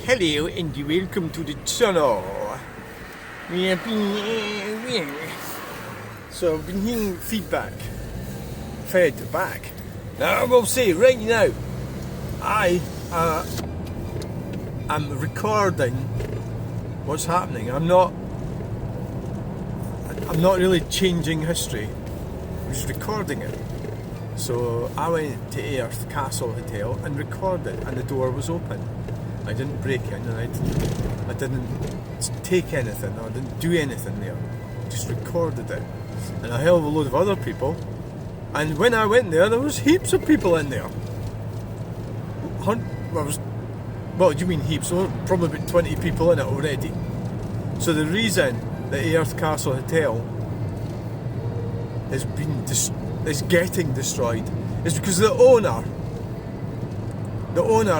Hello and welcome to the channel. So I've been hearing feedback fed back. Now I will say right now, I am recording what's happening. I'm not really changing history. I'm just recording it. So I went to Airth Castle Hotel and recorded, and the door was open. I didn't break in, and I didn't take anything, or I didn't do anything there. I just recorded it. And a hell of a load of other people. And when I went there was heaps of people in there. What do you mean heaps? Well, probably about 20 people in it already. So the reason the Airth Castle Hotel is getting destroyed is because the owner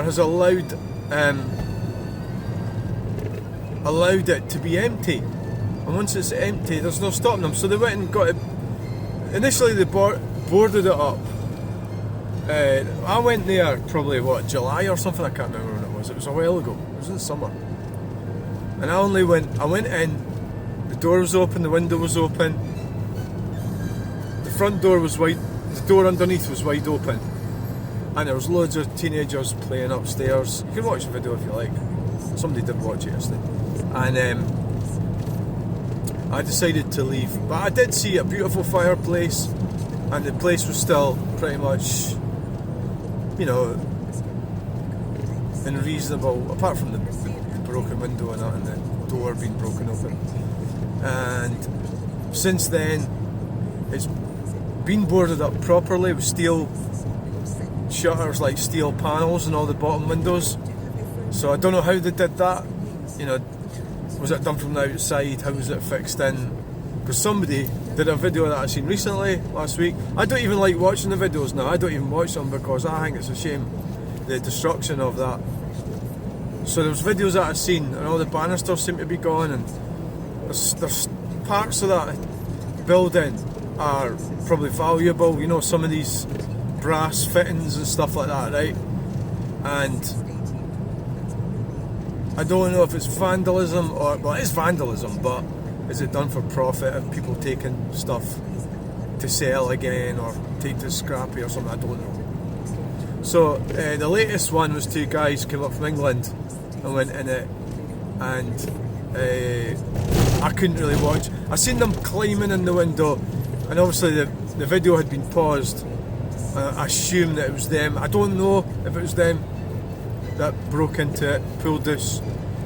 has allowed it to be empty, and once it's empty there's no stopping them. So they went and got it. Initially they boarded it up. I went there probably July or something, I can't remember when it was. It was a while ago. It was in summer, and I went in, the door was open, the window was open, the front door was wide, the door underneath was wide open, and there was loads of teenagers playing upstairs. You can watch the video if you like. Somebody did watch it yesterday. And I decided to leave. But I did see a beautiful fireplace, and the place was still pretty much, in reasonable, apart from the broken window and that, and the door being broken open. And since then, it's been boarded up properly with steel shutters, like steel panels and all the bottom windows. So I don't know how they did that. Was it done from the outside? How was it fixed in? Because somebody did a video that I seen recently, last week. I don't even like watching the videos now. I don't even watch them because I think it's a shame, the destruction of that. So there's videos that I've seen, and all the banisters seem to be gone, and there's parts of that building are probably valuable. Some of these brass fittings and stuff like that, right? And I don't know if it's vandalism it is vandalism, but is it done for profit? Are people taking stuff to sell again, or take to scrappy or something? I don't know. So the latest one was two guys came up from England and went in it, and I couldn't really watch. I seen them climbing in the window, and obviously the video had been paused. I assume that it was them. I don't know if it was them that broke into it, pulled this,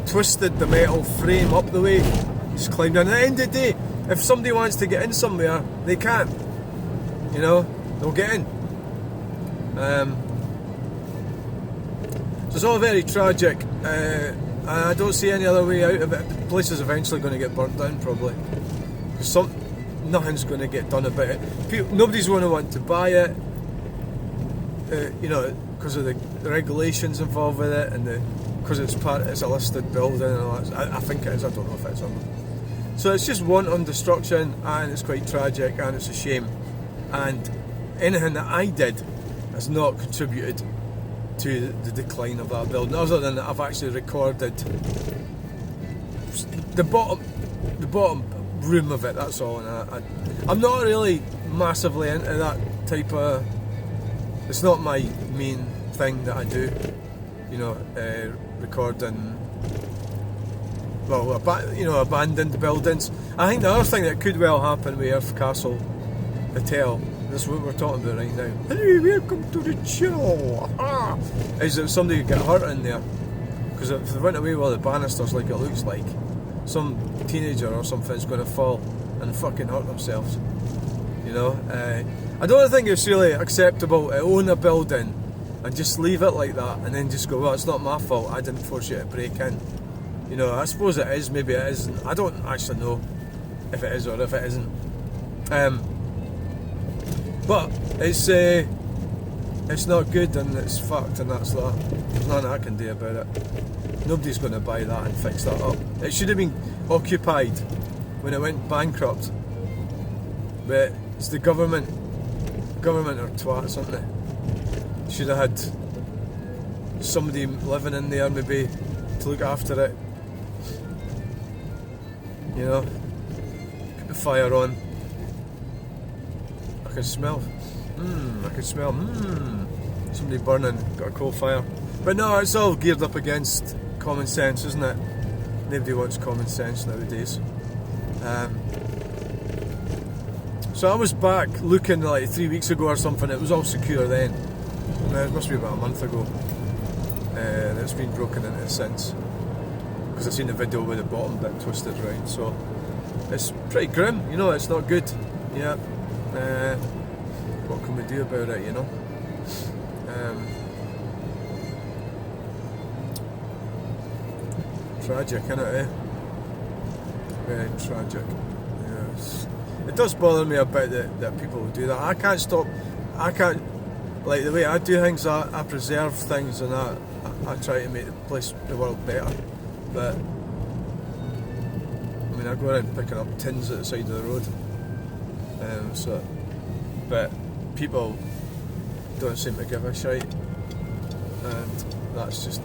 twisted the metal frame up the way, just climbed in. At the end of the day, if somebody wants to get in somewhere, they can. They'll get in. So it's all very tragic. I don't see any other way out of it. The place is eventually going to get burnt down, probably. Because nothing's going to get done about it. Nobody's going to want to buy it. Because of the regulations involved with it, and because it's a listed building and all that. I think it is. I don't know if it's or not. So it's just wanton destruction, and it's quite tragic, and it's a shame. And anything that I did has not contributed to the decline of that building, other than that I've actually recorded the bottom room of it. That's all. And I'm not really massively into that type of. It's not my main thing that I do, recording, abandoned buildings. I think the other thing that could well happen with Airth Castle Hotel, this is what we're talking about right now, hey, welcome to the channel, is that somebody could get hurt in there. Because if they went away with the banisters like it looks like, some teenager or something is going to fall and fucking hurt themselves. I don't think it's really acceptable to own a building and just leave it like that and then just go, well, it's not my fault, I didn't force you to break in. I suppose it is, maybe it isn't. I don't actually know if it is or if it isn't. But it's not good, and it's fucked, and that's that. There's nothing I can do about it. Nobody's going to buy that and fix that up. It should have been occupied when it went bankrupt. But it's the government are twats, aren't they? Should have had somebody living in there, maybe to look after it. You know, put the fire on. I can smell. Somebody burning, got a coal fire. But no, it's all geared up against common sense, isn't it? Nobody wants common sense nowadays. So I was back looking like 3 weeks ago or something. It was all secure then. It must be about a month ago. And it's been broken into since. Because I've seen the video with the bottom bit twisted round. So it's pretty grim, you know, it's not good. Yeah. What can we do about it, you know? Tragic, innit, eh? Very tragic. Yes. It does bother me a bit that people do that. I can't, like the way I do things, I preserve things and I try to make the world better. But, I mean, I go around picking up tins at the side of the road. But people don't seem to give a shite. And that's just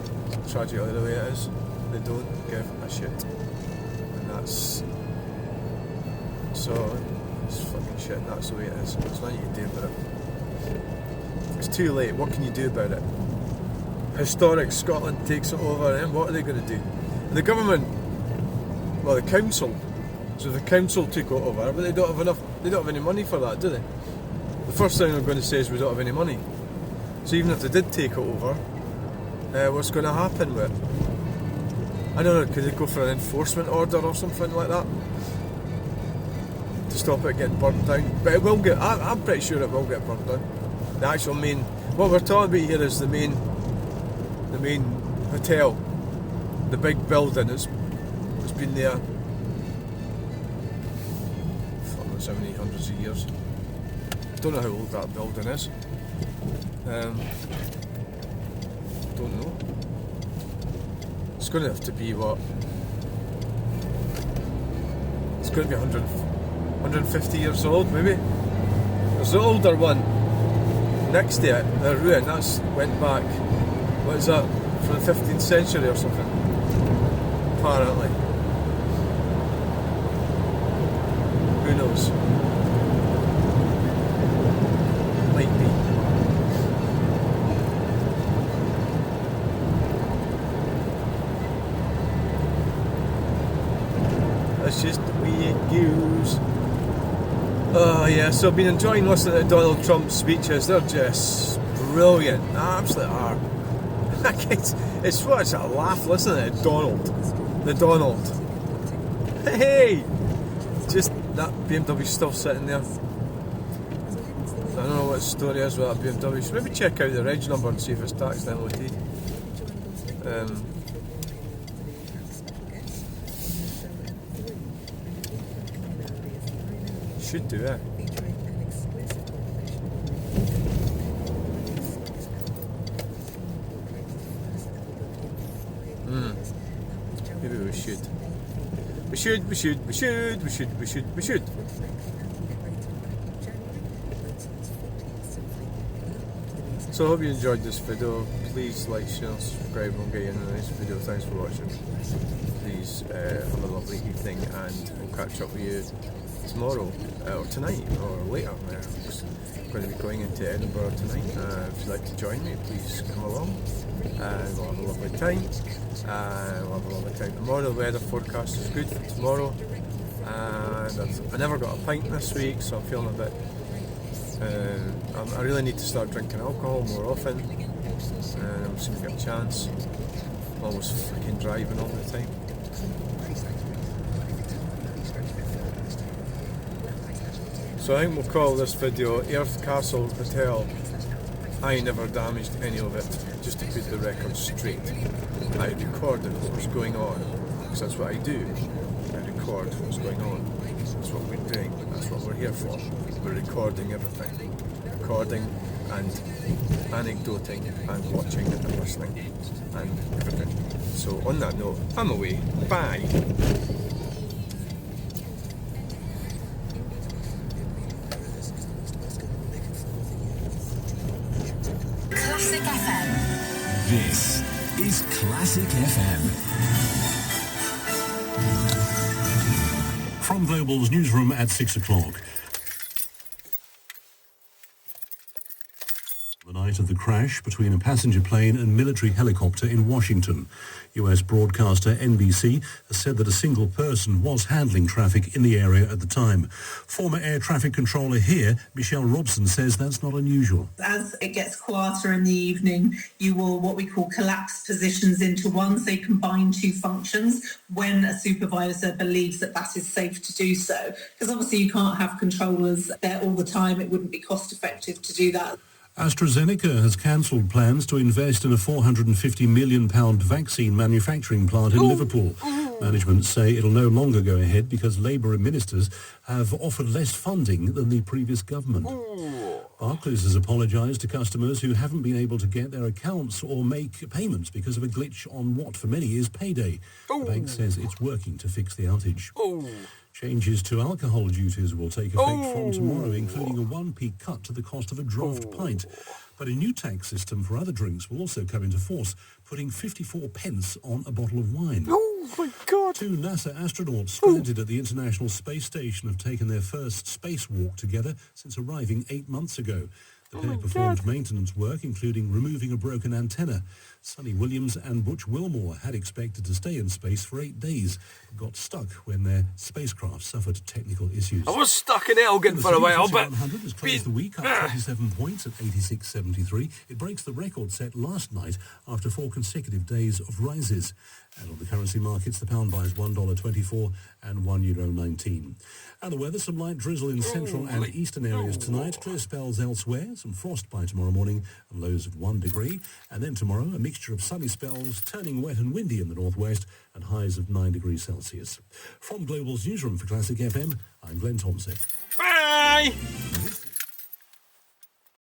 tragically the way it is. They don't give a shit. And that's... So, it's fucking shit, and that's the way it is. There's nothing you can do about it. It's too late, what can you do about it? Historic Scotland takes it over, and what are they going to do? The government, well, the council, so the council took it over, but they don't have any money for that, do they? The first thing I'm going to say is we don't have any money. So even if they did take it over, what's going to happen with it? I don't know, could they go for an enforcement order or something like that? To stop it getting burnt down? But it will get, I'm pretty sure it will get burnt down. The actual main, what we're talking about here is the main hotel. The big building, it's been there for so many hundreds of years. Don't know how old that building is. Don't know. It's going to have to be what? It's going to be 150 years old, maybe. There's the older one next to it, the ruin. That's went back. What is that? From the 15th century or something. Apparently. Who knows? Might be. That's just the way it goes. Oh yeah, so I've been enjoying listening to Donald Trump's speeches. They're just brilliant. Absolutely are. It's a laugh listening to Donald. The Donald. Hey! Just that BMW still sitting there. I don't know what the story is with that BMW. Should maybe check out the reg number and see if it's taxed and MOT. Should do it. Maybe we should. We should. So I hope you enjoyed this video. Please like, share, and subscribe, and we'll get you in the next video. Thanks for watching. Please have a lovely evening, and we'll catch up with you tomorrow, or tonight, or later. I'm going to be going into Edinburgh tonight. If you'd like to join me, please come along, and we'll have a lovely time. We'll have a lovely time tomorrow. The weather forecast is good for tomorrow, and I never got a pint this week, so I'm feeling a bit. I really need to start drinking alcohol more often, and I'm seeing to get a chance. I'm always fucking driving all the time. So I think we'll call this video Airth Castle Hotel. I never damaged any of it, just to put the record straight. I recorded what was going on, because that's what I do. I record what's going on. That's what we're doing, that's what we're here for. We're recording everything. Recording and anecdoting and watching and listening and everything. So on that note, I'm away. Bye! This is Classic FM. From Global's newsroom at 6 o'clock. The night of the crash between a passenger plane and military helicopter in Washington. US broadcaster NBC has said that a single person was handling traffic in the area at the time. Former air traffic controller here, Michelle Robson, says that's not unusual. As it gets quieter in the evening, you will what we call collapse positions into one, so you combine two functions when a supervisor believes that that is safe to do so. Because obviously you can't have controllers there all the time. It wouldn't be cost effective to do that. AstraZeneca has cancelled plans to invest in a £450 million vaccine manufacturing plant in Liverpool. Management say it'll no longer go ahead because Labour ministers have offered less funding than the previous government. Barclays has apologised to customers who haven't been able to get their accounts or make payments because of a glitch on what for many is payday. The bank says it's working to fix the outage. Changes to alcohol duties will take effect from tomorrow, including a 1p cut to the cost of a draft pint. But a new tax system for other drinks will also come into force, putting 54 pence on a bottle of wine. Oh my God! 2 NASA astronauts stranded at the International Space Station have taken their first spacewalk together since arriving 8 months ago. The pair performed maintenance work, including removing a broken antenna. Sonny Williams and Butch Wilmore had expected to stay in space for 8 days, but got stuck when their spacecraft suffered technical issues. I was stuck in Elgin for a while, but 100 has closed the week up 27 points at 86.73. It breaks the record set last night after 4 consecutive days of rises. And on the currency markets, the pound buys $1.24 and €1.19. And the weather, some light drizzle in central and eastern areas tonight, clear spells elsewhere, some frost by tomorrow morning and lows of 1 degree. And then tomorrow, a mixture of sunny spells, turning wet and windy in the northwest and highs of 9 degrees Celsius. From Global's newsroom for Classic FM, I'm Glenn Thompson. bye!